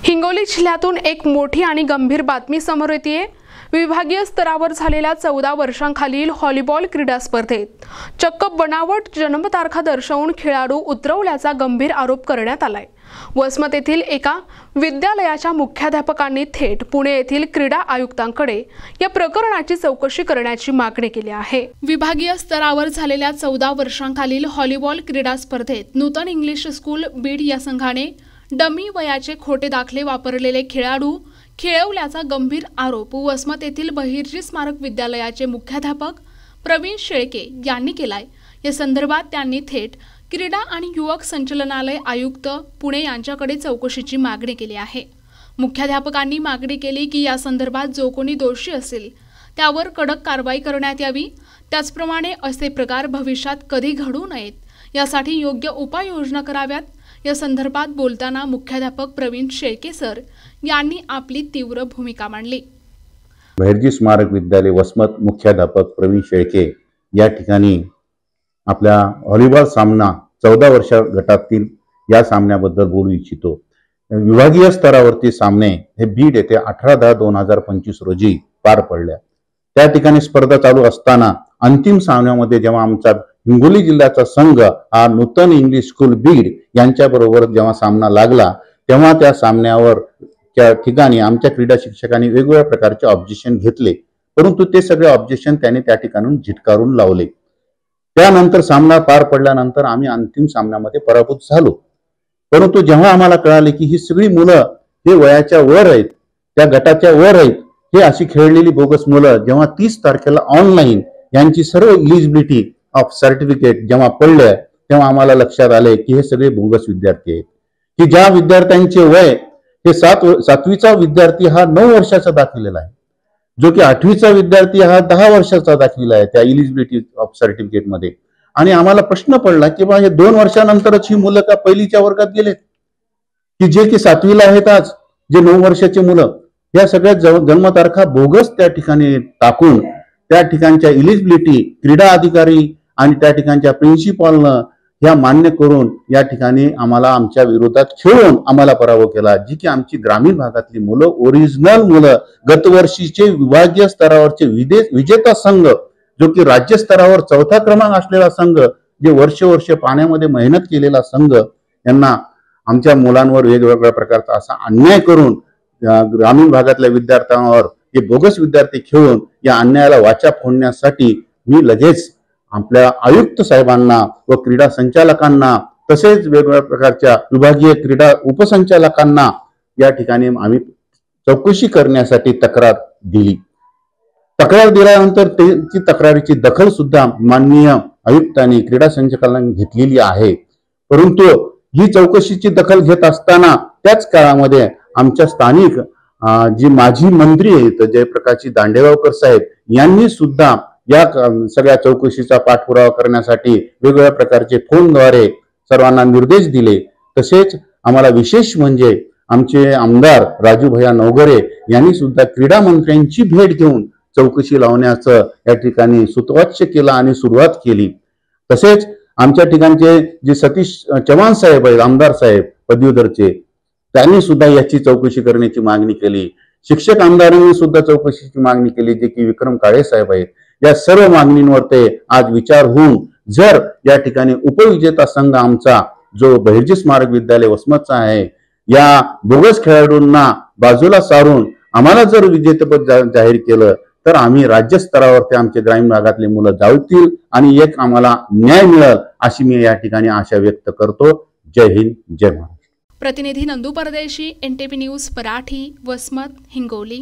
हिंगोली जिल्ह्यातून एक मोठी आणि गंभीर बातमी समोर येते। विभागीय स्तरावर झालेल्या 14 वर्षांखालील व्हॉलीबॉल क्रीडा स्पर्धेत चक्क बनावट जन्मतारखा दर्शवून खेळाडू उतरवल्याचा गंभीर आरोप करण्यात आलाय। वसमत येथील एका विद्यालयाच्या मुख्याध्यापकांनी थेट पुणे येथील क्रीडा आयुक्तांकडे या प्रकरणाची चौकशी करण्याची मागणी केली आहे। विभागीय स्तरावर झालेल्या 14 वर्षांखालील व्हॉलीबॉल क्रीडा स्पर्धेत नूतन इंग्लिश स्कूल बीड या संघाने डमी वयाचे खोटे दाखले वापरलेले खेळाडू खेळवल्याचा गंभीर आरोप वसमत येथील बहिर्जी स्मारक विद्यालयाचे मुख्याध्यापक प्रवीण शेळके यांनी केलाय। या संदर्भात त्यांनी थेट क्रीडा आणि युवक संचालनालय आयुक्त पुणे यांच्याकडे चौकशीची मागणी केली आहे। मुख्याध्यापकांनी मागणी केली की या संदर्भात जो कोणी दोषी असेल त्यावर कडक कारवाई करण्यात यावी, त्याचप्रमाणे असे प्रकार भविष्यात कधी घडू नयेत यासाठी योग्य उपाययोजना कराव्यात। या संदर्भात बोलताना मुख्याध्यापक प्रवीण शेळके सर यांनी आपली तीव्र भूमिका मांडली। बहिर्जी स्मारक विद्यालय वसमत मुख्याध्यापक प्रवीण शेळके या ठिकाणी आपल्या व्हॉलीबॉल सामना 14 वर्ष गटातील या सामन्याबद्दल बोलू इच्छितो। विभागीय स्तरावरती सामने हे बीड येथे 18/10/2025 रोजी पार पडल्या। त्या ठिकाणी स्पर्धा चालू असताना अंतिम सामन्यामध्ये जेव्हा आमचा हिंगोली जिल्ह्याचा संघ हा नूतन इंग्लिश स्कूल बीड यांच्याबरोबर जेव्हा सामना लागला तेव्हा त्या सामन्यावर त्या ठिकाणी आमच्या क्रीडा शिक्षकांनी वेगवेगळ्या प्रकारचे ऑब्जेक्शन घेतले, परंतु ते सगळे ऑब्जेक्शन त्यांनी त्या ठिकाणून झिटकारून लावले। त्यानंतर सामना पार पडल्यानंतर आम्ही अंतिम सामन्यामध्ये पराभूत झालो। परंतु जेव्हा आम्हाला कळाले की ही सगळी मुलं हे वयाच्या वर आहेत, त्या गटाच्या वर आहेत, हे अशी खेळलेली बोगस मुलं जेव्हा 30 तारखेला ऑनलाईन यांची सर्व इलिजिबिलिटी ऑफ सर्टिफिकेट जेव्हा पडले तेव्हा आम्हाला लक्षात आले की हे सगळे बोगस विद्यार्थी आहेत। की ज्या विद्यार्थ्यांचे वय हे 7वीचा विद्यार्थी हा 9 वर्षाचा दाखवलेला आहे, जो की 8वीचा विद्यार्थी हा 10 वर्षाचा दाखविला आहे त्या इलिजिबिलिटी ऑफ सर्टिफिकेट मध्ये। आणि आम्हाला प्रश्न पडला की बा हे 2 वर्षानंतरच ही मुलं का पहिलीच्या वर्गात गेलेत, की जे की 7वीला आहेत आज जे 9 वर्षाची मुलं, या सगळ्या जन्मतारखा बोगस त्या ठिकाणी टाकून त्या ठिकाणच्या इलिजिबिलिटी क्रीडा अधिकारी आणि त्या ठिकाणच्या प्रिन्सिपॉलनं या मान्य करून या ठिकाणी आम्हाला आमच्या विरोधात खेळून आम्हाला पराभव केला। जी की आमची ग्रामीण भागातली मुलं ओरिजिनल मुलं गतवर्षीचे विभागीय स्तरावरचे विजेता संघ, जो की राज्य स्तरावर 4था क्रमांक असलेला संघ, जे वर्ष पाण्यामध्ये मेहनत केलेला संघ, यांना आमच्या मुलांवर वेगवेगळ्या प्रकारचा असा अन्याय करून ग्रामीण भागातल्या विद्यार्थ्यांवर हे बोगस विद्यार्थी खेळून या अन्यायाला वाचा फोडण्यासाठी मी लगेच आपल्या आयुक्त साहेबांना व क्रीडा संचालकांना तसेच वेगवेगळ्या प्रकारच्या विभागीय क्रीडा उपसंचालकांना या ठिकाणी आम्ही चौकशी करण्यासाठी तक्रार दिली। तक्रार दिल्यानंतर त्यांची तक्रारीची दखल सुद्धा माननीय आयुक्तांनी क्रीडा संचालकांनी घेतलेली आहे। परंतु ही चौकशीची दखल घेत असताना त्याच काळामध्ये आमच्या स्थानिक जी माजी मंत्री आहेत जयप्रकाशजी दांडेगावकर साहेब यांनी सुद्धा या सगळ्या चौकशीचा पाठपुरावा करण्यासाठी वेगवेगळ्या प्रकारचे फोनद्वारे सर्वांना निर्देश दिले। तसेच आम्हाला विशेष म्हणजे आमचे आमदार राजू भैया नवघरे यांनी सुद्धा क्रीडा मंत्र्यांची भेट घेऊन चौकशी लावण्याचं या ठिकाणी सुतवाच्य केलं आणि सुरुवात केली। तसेच आमच्या ठिकाणचे जे सतीश चव्हाण साहेब आहेत, आमदार साहेब पदवीधरचे, त्यांनी सुद्धा याची चौकशी करण्याची मागणी केली। शिक्षक आमदारांनी सुद्धा चौकशीची मागणी केली, जे की विक्रम काळे साहेब आहेत। या सर्व मागणींवर ते आज विचार होऊन जर या ठिकाणी उपविजेता संघ आमचा जो बहिर्जी स्मारक विद्यालय वसमतचा आहे, या बोगस खेळाडूंना बाजूला सारून आम्हाला जर विजेतेपद जाहीर केलं तर आम्ही राज्य स्तरावरती आमचे ग्रामीण भागातले मुलं जाऊतील आणि एक आम्हाला न्याय मिळेल अशी मी या ठिकाणी आशा व्यक्त करतो। जय हिंद, जय महाराष्ट्र। प्रतिनिधी नंदू परदेशी, NTV न्यूज मराठी, वसमत, हिंगोली।